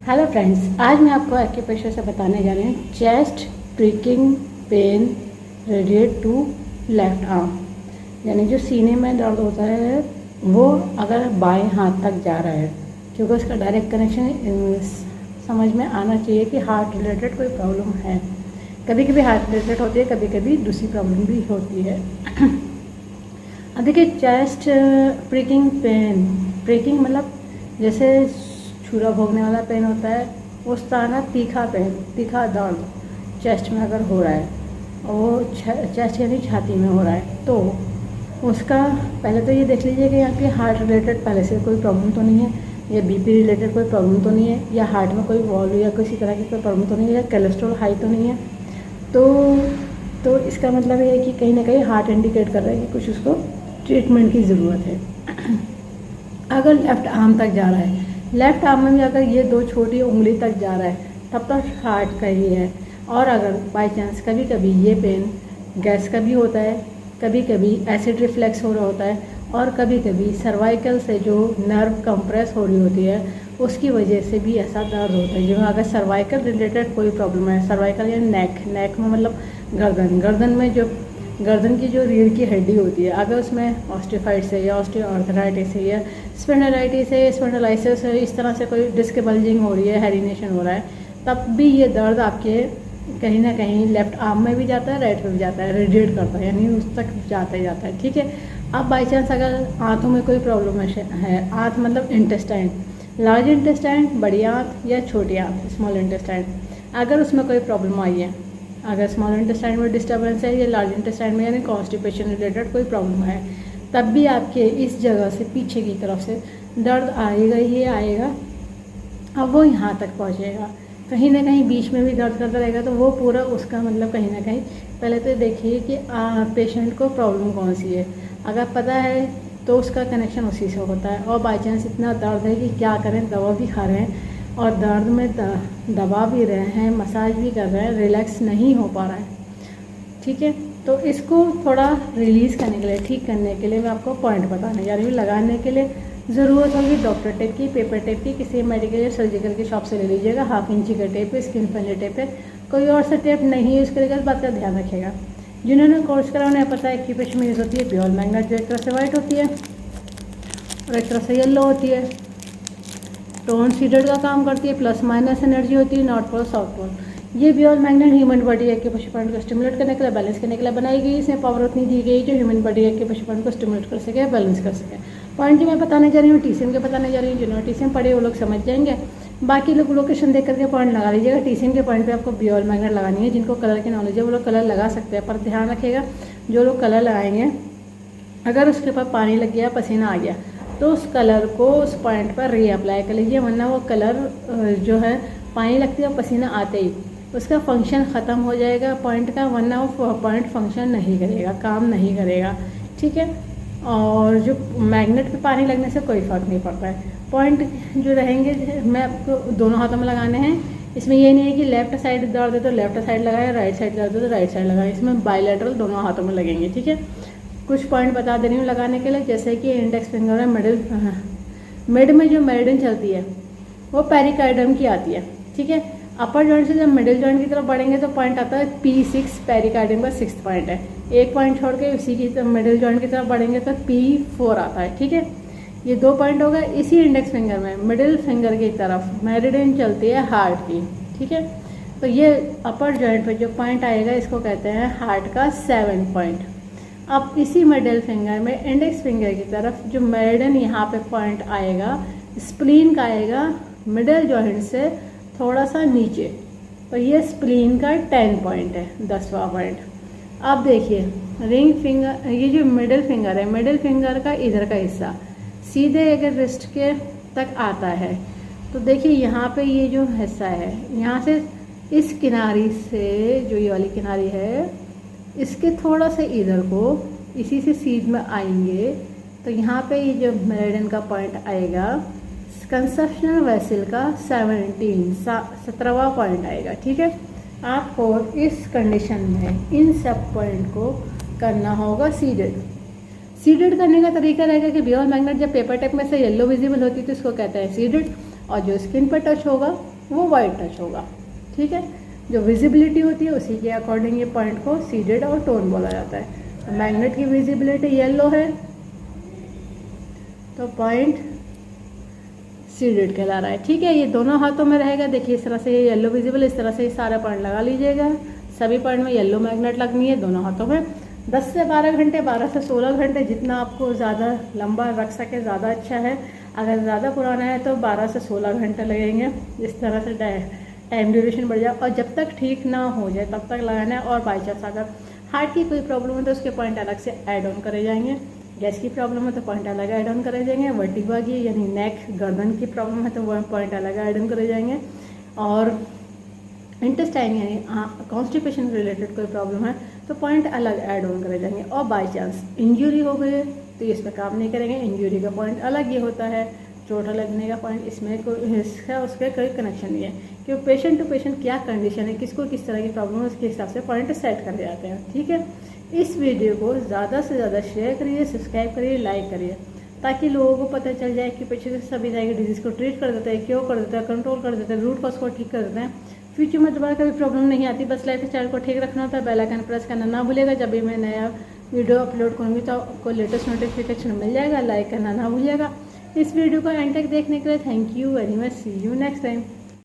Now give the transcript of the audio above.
Hello friends, आज मैं आपको एक्यूप्रेशर से बताने जा रही हूँ chest pricking pain radiate to left arm. यानी जो सीने में दर्द होता है वो अगर बाएं हाथ तक जा रहा है, क्योंकि उसका डायरेक्ट कनेक्शन समझ में आना चाहिए कि हार्ट रिलेटेड कोई प्रॉब्लम है। कभी कभी हार्ट रिलेटेड होती है, कभी कभी दूसरी प्रॉब्लम भी होती है। अब देखिए, चेस्ट प्रिकिंग पेन, प्रिकिंग मतलब जैसे छुरा भोगने वाला पेन होता है, उस तरह ना तीखा पेन, तीखा दर्द चेस्ट में अगर हो रहा है और वो चेस्ट यानी छाती में हो रहा है, तो उसका पहले तो ये देख लीजिए कि आपके हार्ट रिलेटेड पहले से कोई प्रॉब्लम तो नहीं है, या बीपी रिलेटेड कोई प्रॉब्लम तो नहीं है, या हार्ट में कोई वॉल्व या किसी तरह की कोई प्रॉब्लम तो नहीं है, या कोलेस्ट्रॉल हाई तो नहीं है। तो इसका मतलब ये है कि कहीं ना कहीं हार्ट इंडिकेट कर रहा है कि कुछ उसको ट्रीटमेंट की ज़रूरत है। अगर लेफ़्ट आर्म तक जा रहा है, लेफ़्ट आर्म में भी अगर ये दो छोटी उंगली तक जा रहा है, तब तक हार्ट का ही है। और अगर बाई चांस कभी कभी ये पेन गैस का भी होता है, कभी कभी एसिड रिफ्लेक्स हो रहा होता है, और कभी कभी सर्वाइकल से जो नर्व कंप्रेस हो रही होती है उसकी वजह से भी ऐसा दर्द होता है। जो अगर सर्वाइकल रिलेटेड कोई प्रॉब्लम है, सर्वाइकल या नेक में मतलब गर्दन में जो गर्दन की जो रीढ़ की हड्डी होती है, अगर उसमें ऑस्टियोफाइट्स है या ऑस्टियोआर्थराइटिस है या स्पेंडालाइटिस है, स्पेंडालाइसिस है, इस तरह से कोई डिस्क बल्जिंग हो रही है, हेरिनेशन हो रहा है, तब भी ये दर्द आपके कहीं ना कहीं लेफ्ट आर्म में भी जाता है, राइट में भी जाता है, रेडिएट करता है, यानी उस तक जाता ही जाता है। ठीक है। अब बाई चांस अगर आंतों में कोई प्रॉब्लम है, आंत मतलब इंटेस्टाइन, लार्ज इंटेस्टाइन, बड़ी आंत या छोटी आंत स्मॉल इंटेस्टाइन, अगर उसमें कोई प्रॉब्लम आई है, अगर स्मॉल इंटेस्टाइन में डिस्टर्बेंस है या लार्ज इंटेस्टाइन में यानी कॉन्स्टिपेशन रिलेटेड कोई प्रॉब्लम है, तब भी आपके इस जगह से पीछे की तरफ से दर्द आएगा ही आएगा। अब वो यहाँ तक पहुँचेगा, कहीं ना कहीं बीच में भी दर्द करता रहेगा, तो वो पूरा उसका मतलब कहीं ना कहीं पहले तो देखिए कि पेशेंट को प्रॉब्लम कौन सी है। अगर पता है तो उसका कनेक्शन उसी से होता है। और बाई चांस इतना दर्द है कि क्या करें, दवा भी खा रहे हैं और दर्द में दबा भी रहे हैं, मसाज भी कर रहे हैं, रिलैक्स नहीं हो पा रहा है। ठीक है। तो इसको थोड़ा रिलीज़ करने के लिए, ठीक करने के लिए मैं आपको पॉइंट बताने जा रही हूँ। लगाने के लिए ज़रूरत होगी डॉक्टर टेप की, पेपर टेप की, किसी मेडिकल या सर्जिकल की शॉप से ले लीजिएगा। 1/2 इंची का टेप है, स्किन फ्रेंडली टेप है, कोई और सा टेप नहीं यूज़ करेगा, इस बात का ध्यान रखिएगा। जिन्होंने कोर्स करा उन्हें पता है एक्यूप्रेशर में यूज़ होती है प्योर मैग्नेट, जो एक तरह से वाइट होती है और एक तरह से येलो होती है। टोन सीडेड का काम करती है, प्लस माइनस एनर्जी होती है, नॉर्थ पोल साउथ पोल। ये pure magnet human body acupressure point को स्टिमुलेट करने के लिए, बैलेंस करने के लिए बनाई गई। इसमें पावर उतनी दी गई जो ह्यूमन बॉडी एक्यूप्रेशर पॉइंट को स्टिमुलेट कर सके, बैलेंस कर सके। पॉइंट जो मैं बताने जा रही हूँ टीसीएम के बताने जा रही हूँ। जिन्होंने टीसीएम पढ़े वो लोग समझ जाएंगे, बाकी लोग लोकेशन देख करके पॉइंट लगा लीजिएगा। टीसीएम के पॉइंट पे आपको प्योर मैग्नेट लगानी है। जिनको कलर की नॉलेज है वो लोग कलर लगा सकते हैं, पर ध्यान रखिएगा जो लोग कलर लगाएंगे, अगर उसके ऊपर पानी लग गया, पसीना आ गया, तो उस कलर को उस पॉइंट पर रीअप्लाई कर लीजिए, वरना वो कलर जो है पानी लगती है और पसीना आते ही उसका फंक्शन ख़त्म हो जाएगा पॉइंट का, वरना वो पॉइंट फंक्शन नहीं करेगा, काम नहीं करेगा। ठीक है। और जो मैग्नेट पे पानी लगने से कोई फ़र्क नहीं पड़ता है। पॉइंट जो रहेंगे मैं आपको दोनों हाथों में लगाने हैं। इसमें ये नहीं है कि लेफ्ट साइड दर्द है तो लेफ्ट साइड लगाए, राइट साइड दर्द है तो राइट साइड लगाए, इसमें बायलैटरल दोनों हाथों में लगेंगे। ठीक है। कुछ पॉइंट बता दे रही हूँ लगाने के लिए, जैसे कि इंडेक्स फिंगर है, मिड में जो मेरिडियन चलती है वो पेरिकार्डियम की आती है। ठीक है। अपर जॉइंट से जब मिडिल जॉइंट की तरफ बढ़ेंगे तो पॉइंट आता है P6, पेरिकार्डियम का 6th पॉइंट है। एक पॉइंट छोड़ के उसी की मिडिल जॉइंट की तरफ बढ़ेंगे तो P4 आता है। ठीक है। ये 2 पॉइंट होगा। इसी इंडेक्स फिंगर में मिडिल फिंगर की तरफ मेरिडियन चलती है हार्ट की। ठीक है। तो ये अपर जॉइंट पे जो पॉइंट आएगा इसको कहते हैं हार्ट का 7th पॉइंट। अब इसी मिडिल फिंगर में इंडेक्स फिंगर की तरफ जो मेरिडियन यहाँ पे पॉइंट आएगा, स्प्लीन का आएगा मिडिल जॉइंट से थोड़ा सा नीचे, तो ये स्प्लीन का 10 पॉइंट है, 10वां पॉइंट। अब देखिए रिंग फिंगर, ये जो मिडिल फिंगर है, मिडिल फिंगर का इधर का हिस्सा सीधे अगर रिस्ट के तक आता है तो देखिए यहाँ पे ये जो हिस्सा है, यहाँ से इस किनारी से जो ये वाली किनारी है इसके थोड़ा से इधर को इसी से सीध में आएंगे तो यहाँ पे ये जो मेरिडियन का पॉइंट आएगा, कंसेप्शनल वेसल का 17वां पॉइंट आएगा। ठीक है। आपको इस कंडीशन में इन सब पॉइंट को करना होगा सीडेड। सीडेड करने का तरीका रहेगा कि प्योर मैग्नेट जब पेपर टेप में से येलो विजिबल होती है तो इसको कहते हैं सीडेड, और जो स्किन पर टच होगा वो वाइट टच होगा। ठीक है, जो विजिबिलिटी होती है उसी के अकॉर्डिंग ये पॉइंट को सीडेड और टोन बोला जाता है। तो मैग्नेट की विजिबिलिटी येलो है तो पॉइंट सीडेड कहला रहा है। ठीक है, ये दोनों हाथों में रहेगा। देखिए इस तरह से ये येलो विजिबल, इस तरह से ये सारा पॉइंट लगा लीजिएगा। सभी पॉइंट में येलो मैग्नेट लगनी है दोनों हाथों में। 10 से 12 घंटे, 12 से 16 घंटे, जितना आपको ज़्यादा लंबा रख सके ज़्यादा अच्छा है। अगर ज़्यादा पुराना है तो 12 से 16 घंटे लगेंगे। इस तरह से टाइम ड्यूरेशन बढ़ जाए और जब तक ठीक ना हो जाए तब तक लगाना है। और बाई चांस अगर हार्ट की कोई प्रॉब्लम है तो उसके पॉइंट अलग से ऐड ऑन करे जाएंगे। गैस की प्रॉब्लम है तो पॉइंट अलग ऐड ऑन करे जाएंगे। वर्टिगा की यानी नेक गर्दन की प्रॉब्लम है तो वह पॉइंट अलग ऐड ऑन करे जाएंगे। और इंटेस्टाइन यानी कॉन्स्टिपेशन रिलेटेड कोई प्रॉब्लम है तो पॉइंट अलग ऐड ऑन करे जाएंगे। और बाई चांस इंजरी हो गई तो इस पर काम नहीं करेंगे। इंजरी का पॉइंट अलग ये होता है, चोट लगने का पॉइंट, इसमें कोई इसका उसका कोई कनेक्शन नहीं है कि पेशेंट टू पेशेंट क्या कंडीशन है, किसको किस तरह की प्रॉब्लम है, उसके हिसाब से पॉइंट सेट कर जाते हैं। ठीक है, इस वीडियो को ज़्यादा से ज़्यादा शेयर करिए, सब्सक्राइब करिए, लाइक करिए, ताकि लोगों को पता चल जाए कि पेशेंट से सभी तरह की डिजीज़ को ट्रीट कर देते हैं, क्योर कर देते हैं, कंट्रोल कर देते हैं, रूट कॉज को ठीक कर देते हैं। फ्यूचर में दोबारा कभी प्रॉब्लम नहीं आती। बस लाइफ स्टाइल को ठीक रखना होता है। बेल आइकन प्रेस करना ना भूलिएगा। जब भी मैं नया वीडियो अपलोड करूँगी तो आपको लेटेस्ट नोटिफिकेशन मिल जाएगा। लाइक करना ना भूलिएगा। इस वीडियो को एंड तक देखने के लिए thank you very much. See you next time.